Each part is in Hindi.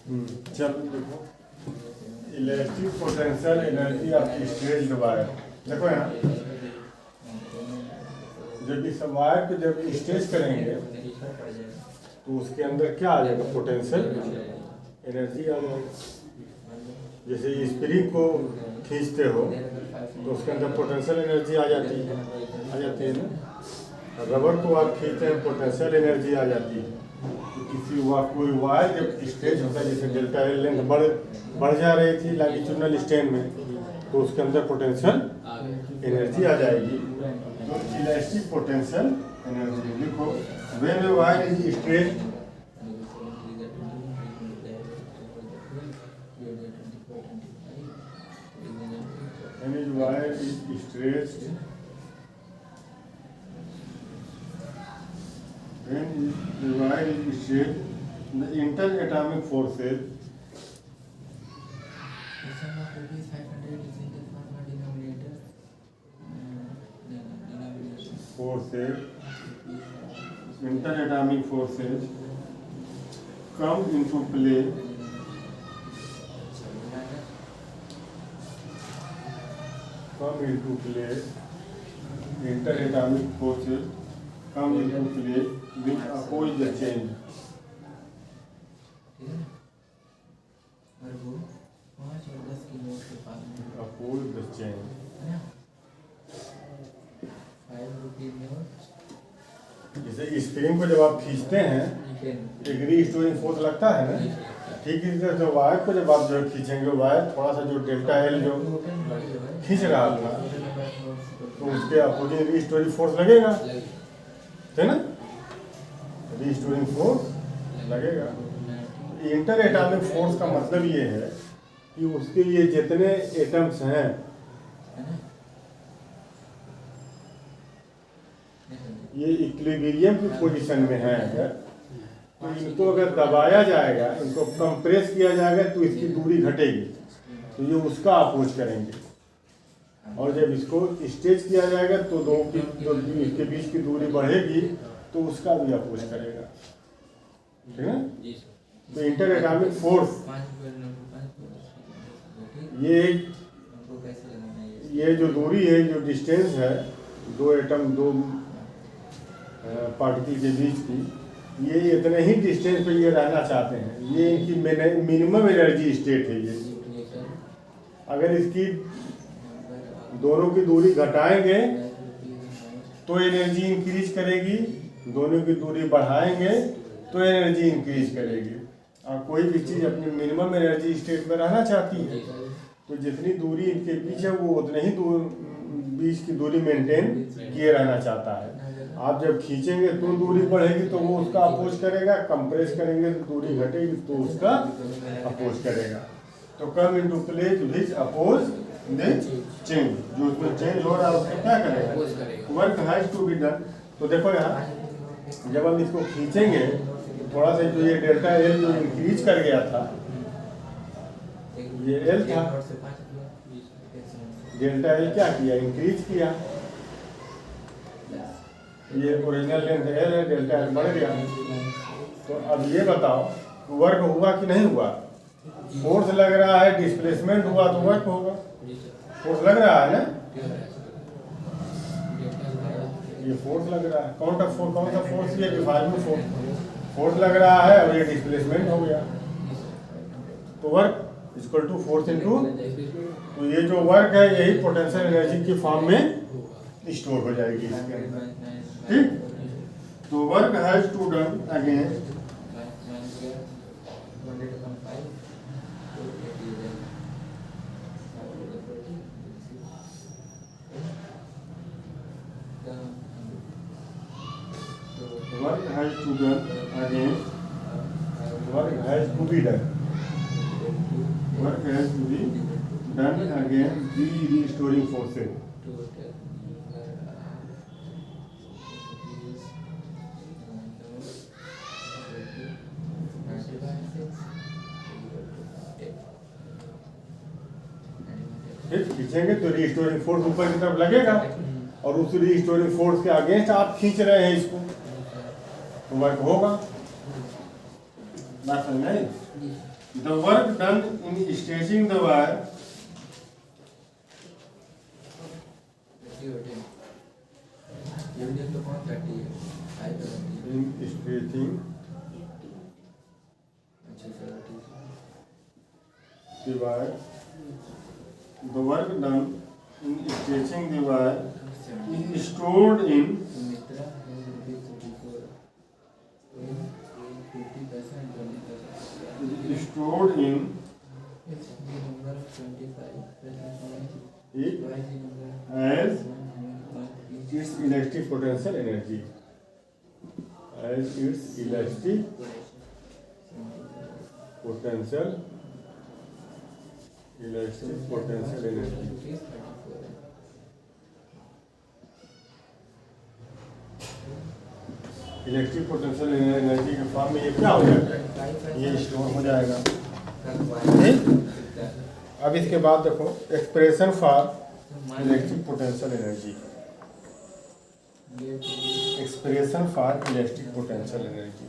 चलो देखो, electric potential energy of stretched wire. देखो यहाँ जब इस वायर को जब स्ट्रेच करेंगे तो उसके अंदर क्या आ जाएगा, पोटेंशियल एनर्जी आ जाएगी। जैसे स्प्रिंग को खींचते हो तो उसके अंदर पोटेंशियल एनर्जी आ जाती है ना। रबर को आप खींचते हैं, पोटेंशियल एनर्जी आ जाती है। किसी कोई वायर जब स्ट्रेच होता है, जैसे डेल्टा एल लेंथ बढ़ जा रही थी लॉन्गिट्यूडिनल स्ट्रेन में, तो उसके अंदर पोटेंशियल एनर्जी आ जाएगी। तो इलास्टिक पोटेंशियल एनर्जी लिखो, when a wire is stretched, when a wire is stretched, when the wire is stretched, the interatomic forces interatomic forces come into play interatomic forces come into play which oppose the change. Oppose the change. जैसे स्प्रिंग को जब आप खींचते हैं एक रीस्टोरिंग फोर्स लगता है ना, ठीक है। जो वायर को जब आप जो खींचेंगे, वायर थोड़ा सा जो डेल्टा एल जो खींच रहा था तो उसके अपोजिट रीस्टोरिंग फोर्स लगेगा, है ना। रीस्टोरिंग फोर्स लगेगा। इंटर एटॉमिक फोर्स का मतलब ये है कि उसके ये जितने एटम्स हैं ये इक्विलिब्रियम की पोजीशन में है अगर, तो इनको अगर दबाया जाएगा, इनको कंप्रेस किया जाएगा तो इसकी दूरी घटेगी, तो ये उसका अपोज करेंगे। और जब इसको स्ट्रेच किया जाएगा तो दो इसके बीच की दूरी बढ़ेगी तो उसका भी अपोज करेगा, ठीक है। तो इंटर एटॉमिक फोर्स ये जो दूरी है, जो डिस्टेंस है दो एटम दो पार्टिकल के बीच की, ये इतने ही डिस्टेंस पे ये रहना चाहते हैं। ये इनकी मिनिमम एनर्जी स्टेट है ये। अगर इसकी दोनों की दूरी घटाएंगे तो एनर्जी इंक्रीज करेगी, दोनों की दूरी बढ़ाएंगे तो एनर्जी इंक्रीज करेगी। और कोई भी चीज़ अपनी मिनिमम एनर्जी स्टेट में रहना चाहती है तो जितनी दूरी इनके बीच है वो उतने ही बीच की दूरी मेंटेन किए रहना चाहता है। आप जब खींचेंगे तो दूरी बढ़ेगी तो वो उसका अपोज करेगा, कंप्रेस करेंगे तो दूरी घटेगी तो उसका अपोज करेगा। तो come into play which oppose the change, जो उसमें चेंज हो रहा है उसको क्या करेगा, work has to be done. तो देखो यहाँ जब हम इसको खींचेंगे थोड़ा सा जो ये डेल्टा एल जो इंक्रीज कर गया था, ये एल था, डेल्टा एल क्या किया, इंक्रीज किया। ये ओरिजिनल लेंथ एल है, डेल्टा एल बढ़ गया। तो अब ये बताओ वर्क हुआ कि नहीं हुआ। फोर्स लग रहा है, डिस्प्लेसमेंट हुआ तो वर्क होगा। फोर्स लग रहा है ना, ये फोर्स लग रहा है। कौन सा फोर्स, ये डिफॉर्मिंग फोर्स लग रहा है और ये डिस्प्लेसमेंट हो गया। तो work equal to force into, तो ये जो वर्क है यही पोटेंशियल एनर्जी की फॉर्म में स्टोर हो जाएगी इसके अंदर, ठीक। तो work has to done again work has to done again, work has to be done, work has to be done again the restoring forces. खींचेंगे तो रिस्टोरिंग फोर्स ऊपर की तरफ लगेगा और उस रिस्टोरिंग फोर्स के अगेंस्ट आप खींच रहे हैं इसको तो वर्क होगा। बात समझ में? The work done in stretching the wire in stretching the wire, the work done in stretching the wire is stored in it as its elastic potential energy, as its elastic potential energy. Electric potential energy के फॉर्म में ये क्या हो जाएगा, ये स्टोर हो जाएगा। अब इसके बाद देखो expression for electric potential energy, expression for electric potential energy.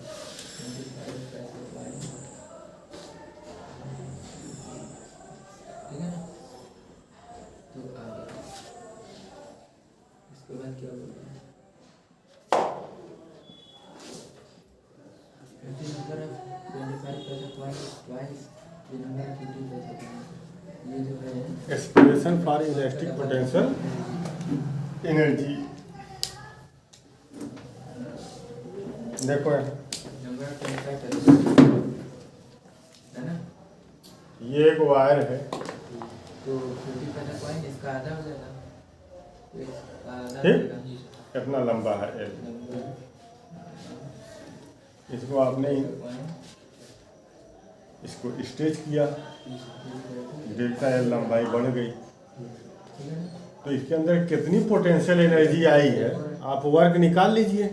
Expression for electric potential energy देखो ये एक वायर है, तो 50 पॉइंट इसका आधा हो जाएगा, ठीक, कितना लंबा है एल, इसको आपने इसको स्ट्रेच किया, डेल्टा एल लंबाई बढ़ गई, तो इसके अंदर कितनी पोटेंशियल एनर्जी आई है आप वर्क निकाल लीजिए,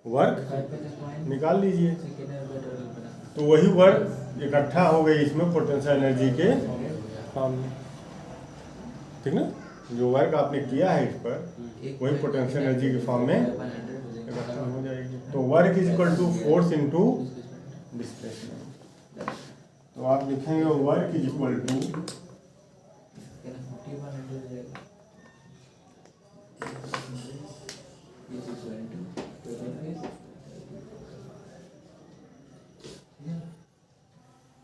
वर्क निकाल लीजिए, तो वही वर्क इकट्ठा हो गई इसमें पोटेंशियल एनर्जी के फॉर्म में, ठीक ना, जो वर्क आपने किया है इस पर वही पोटेंशियल एनर्जी के फॉर्म में इकट्ठा हो जाएगी। तो work is equal to force into displacement, तो आप लिखेंगे work is equal to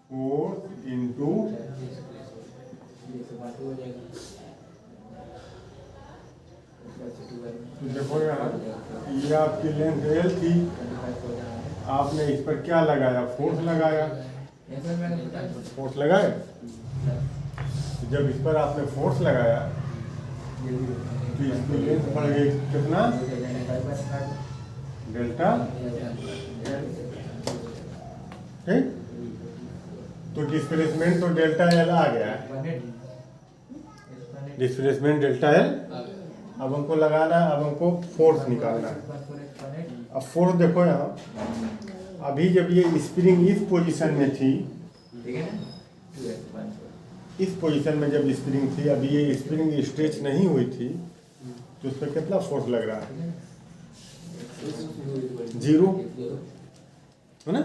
force into देखो यार, ये आपकी लेंथ एल थी, आपने इस पर क्या लगाया, फोर्स लगाया, फोर्स लगाए, तो जब इस पर आपने फोर्स लगाया तो इसकी लेंथ बढ़ गई कितना, डेल्टा, ठीक, तो डिस्प्लेसमेंट तो डेल्टा एल आ गया है, डिस्प्लेसमेंट डेल्टा एल। अब हमको लगाना है, अब हमको फोर्स निकालना है। अब फोर्स देखो यहाँ, अभी जब ये स्प्रिंग इस पोजीशन में थी, इस पोजीशन में जब स्प्रिंग थी, अभी ये स्प्रिंग स्ट्रेच नहीं हुई थी, तो उस पर कितना फोर्स लग रहा है, 0 है ना,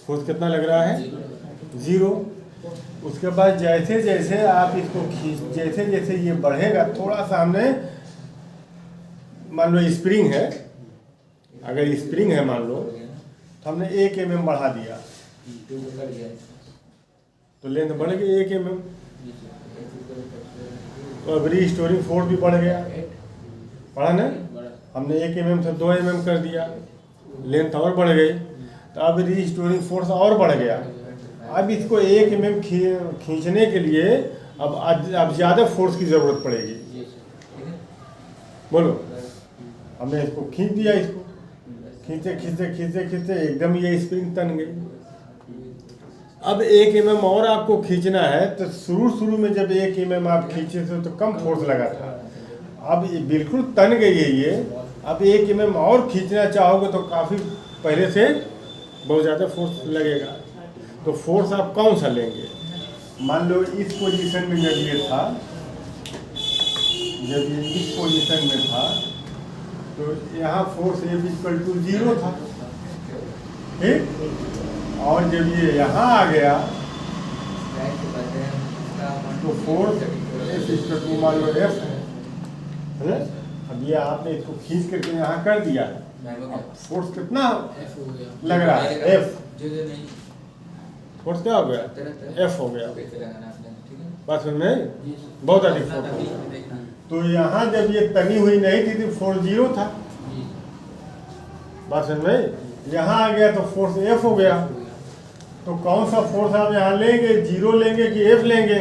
फोर्स कितना लग रहा है, 0। उसके बाद जैसे जैसे आप इसको जैसे जैसे ये बढ़ेगा, थोड़ा सा हमने मान लो स्प्रिंग है, अगर स्प्रिंग है मान लो, तो हमने 1 mm बढ़ा दिया, तो लेंथ बढ़ गई 1 mm, तो अब रीस्टोरिंग फोर्स भी बढ़ गया, बढ़ा ना, हमने 1 mm से 2 mm कर दिया, लेंथ और बढ़ गई, तो अब रीस्टोरिंग फोर्स और बढ़ गया। अब इसको 1 mm खींचने के लिए अब ज़्यादा फोर्स की ज़रूरत पड़ेगी, बोलो, हमने इसको खींच दिया, इसको खींचते खींचते खींचते खींचते एकदम ये स्प्रिंग तन गई। अब 1 mm और आपको खींचना है, तो शुरू में जब 1 mm आप खींचे थे तो कम फोर्स लगा था, अब ये बिल्कुल तन गई है ये, अब 1 mm और खींचना चाहोगे तो काफ़ी पहले से बहुत ज़्यादा फोर्स लगेगा। तो फोर्स आप कौन सा लेंगे, मान लो इस पोजीशन में जब ये था, जब ये इस पोजीशन में था, तो यहाँ फोर्स F इक्वल टू 0 था, ठीक, और जब ये यहाँ आ गया राइट से करते हैं इसका तो फोर्स एफ इसका 2 मान लो एफ है। अब ये आपने इसको खींच करके यहाँ कर दिया, अब फोर्स कितना एफ हो गया लग रहा है? एफ जो नहीं फोर्स क्या हो गया? एफ हो गया। कैसे लगाना आपने, ठीक है बात समझ में आई? जी बहुत अधिक अपना फोर्स तभी होगा। देखना तो यहाँ जब ये तनी हुई नहीं थी तो फोर्स 0 था। जी बात समझ में आई? यहाँ आ गया तो फोर्स एफ हो गया। तो कौन सा फोर्स आप यहाँ लेंगे, 0 लेंगे कि एफ लेंगे?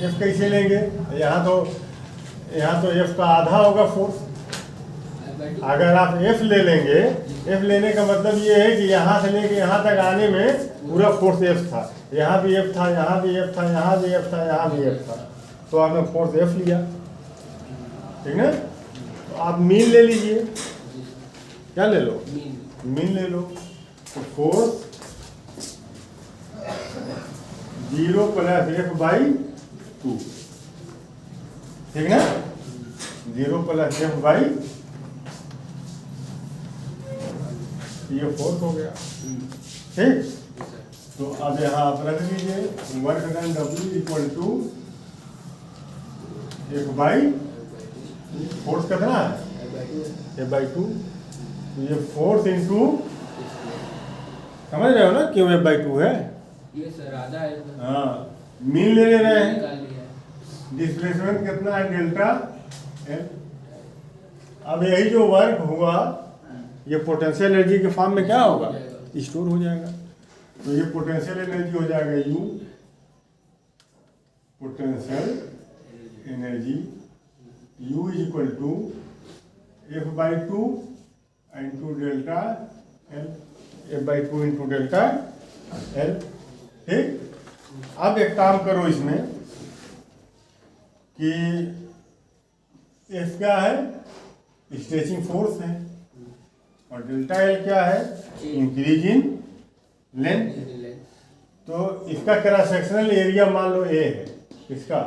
एफ कैसे लेंगे? यहाँ तो एफ का आधा होगा फोर्स। अगर आप एफ ले लेंगे, एफ लेने का मतलब ये है कि यहाँ से लेके यहाँ तक आने में पूरा फोर्स एफ था। यहाँ भी एफ था, यहाँ भी एफ था, यहाँ भी एफ था, यहाँ भी एफ था, तो आपने फोर्स एफ लिया, ठीक ना? तो आप मीन ले लीजिए। क्या ले लो? मीन ले लो। तो फोर्स 0 प्लस एफ बाई 2, ठीक ना? 0 प्लस एफ बाई, ये फोर्स हो गया, ठीक? तो अब यहाँ आप रख लीजिए work done W equal to F by, force कितना है? F by 2। तो ये फोर्स इंटू, समझ रहे हो ना क्यों एफ बाई 2 है? ये सर आधा है हाँ, मीन ले रहे हैं। निकाल लिया डिस्प्लेसमेंट कितना है? Delta L. अब यही जो वर्क हुआ ये पोटेंशियल एनर्जी के फॉर्म में क्या होगा? स्टोर हो जाएगा। तो ये पोटेंशियल एनर्जी हो जाएगा U, potential energy U is equal to F by 2 into delta L, F by 2 into delta L, ठीक? अब एक काम करो इसमें कि एफ क्या है? स्ट्रेचिंग फोर्स है, और डेल्टा एल क्या है? Increase in length. तो इसका क्रॉस सेक्शनल एरिया मान लो ए है, इसका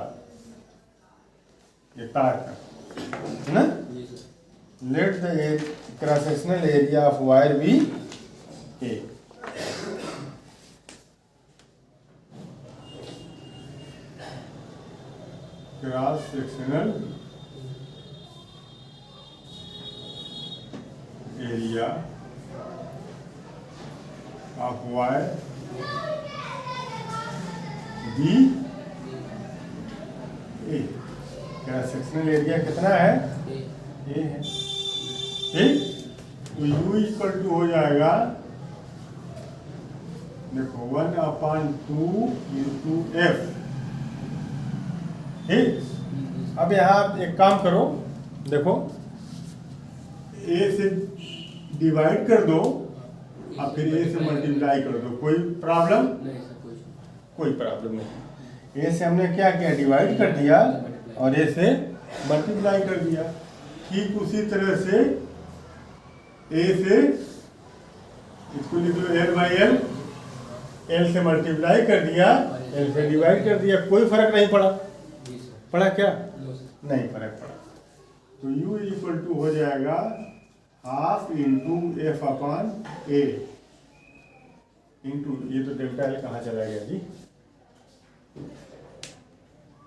ये तार का, है ना? Let the cross sectional area of wire be A. Cross sectional area of wire be A. Cross sectional area कितना है? ए है, ठीक? तो U इक्वल टू हो जाएगा, देखो 1/2 इंटू एफ, ठीक? अब यहाँ एक काम करो, देखो ए से डिवाइड कर दो और फिर ए से मल्टीप्लाई कर दो, कोई प्रॉब्लम? कोई प्रॉब्लम नहीं। ए से हमने क्या किया? डिवाइड कर दिया और ए से मल्टीप्लाई कर दिया। ठीक उसी तरह से ए से इसको लिख लो एल बाई एल, एल से मल्टीप्लाई कर दिया, एल से डिवाइड कर दिया, कोई फर्क नहीं पड़ा। पड़ा क्या? नहीं फर्क पड़ा। तो U इक्वल टू हो जाएगा हाफ इंटू एफ अपॉन ए इंटू, ये तो डेल्टा एल कहाँ चला गया जी?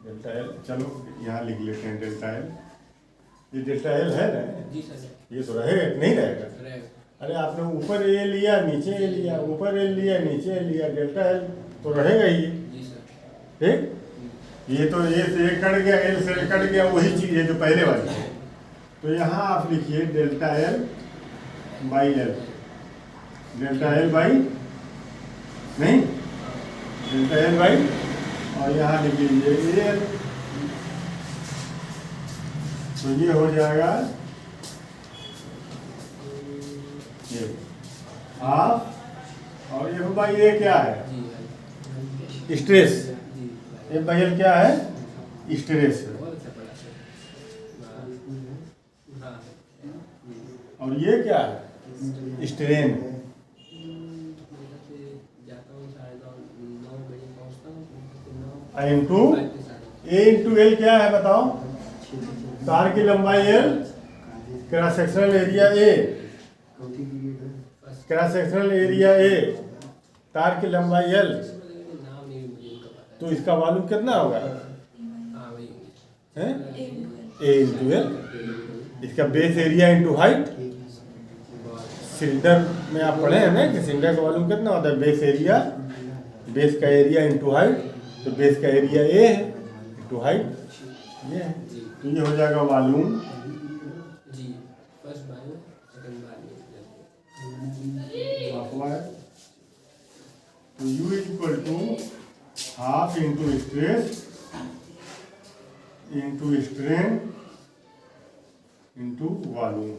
डेल्टा एल, चलो यहाँ लिख लेते हैं डेल्टा एल। ये डेल्टा एल है ना? जी सर। ये तो रहेगा नहीं रहेगा? अरे आपने ऊपर ए लिया, नीचे ए लिया, ऊपर ए लिया, नीचे ए लिया, डेल्टा एल तो रहेगा ही, ठीक? ये तो ए से ए कट गया, एल से ए कट गया, वही चीज़ है जो पहले वाली है। तो यहाँ आप लिखिए delta L by L, delta L by, नहीं डेल्टा एल बाई, और यहाँ लिख लीजिए ए एल। तो ये हो जाएगा ये हाफ, और ये बाई ए क्या है? स्ट्रेस। ए बाई एल क्या है? स्ट्रेस है। और ये क्या है? स्ट्रेन। इंटू ए इंटू एल क्या है बताओ? तार की लंबाई L, cross sectional area A, cross sectional area A, तार की लंबाई L, नाम नहीं मुझे इनका पता तो इसका वॉल्यूम कितना होगा? हाँ वही हैं? A into L. इसका base area into height. Cylinder में आप पढ़े हैं ना कि सिलेंडर का वॉल्यूम कितना होता है? बेस एरिया, बेस का एरिया इंटू हाइट, तो बेस का एरिया ए है इंटू हाइट ये है, तो ये हो जाएगा वॉल्यूम। जी फर्स्ट बायो सेकंड बायो तो U is equal to half into stress into strain into volume.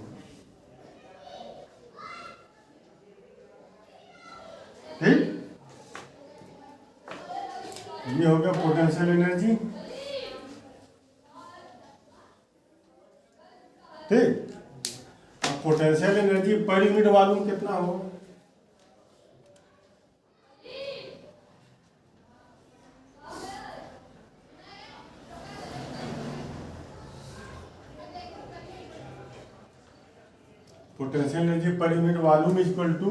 ठीक, ये हो गया पोटेंशियल एनर्जी। ठीक, अब potential energy per unit volume कितना हो? Potential energy per unit volume equal to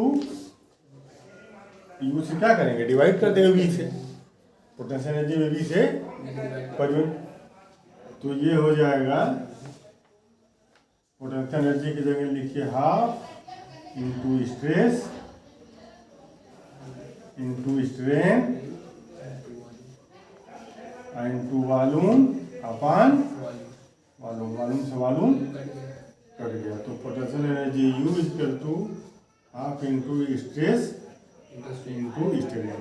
U से क्या करेंगे? डिवाइड कर देंगे वी से। पोटेंशियल एनर्जी में वी से पर यूनिट, तो ये हो जाएगा पोटेंशियल एनर्जी की जगह लिखिए half into stress into strain into volume upon volume. Volume से वॉल्यूम कट गया, तो potential energy U equal to half into stress into strain.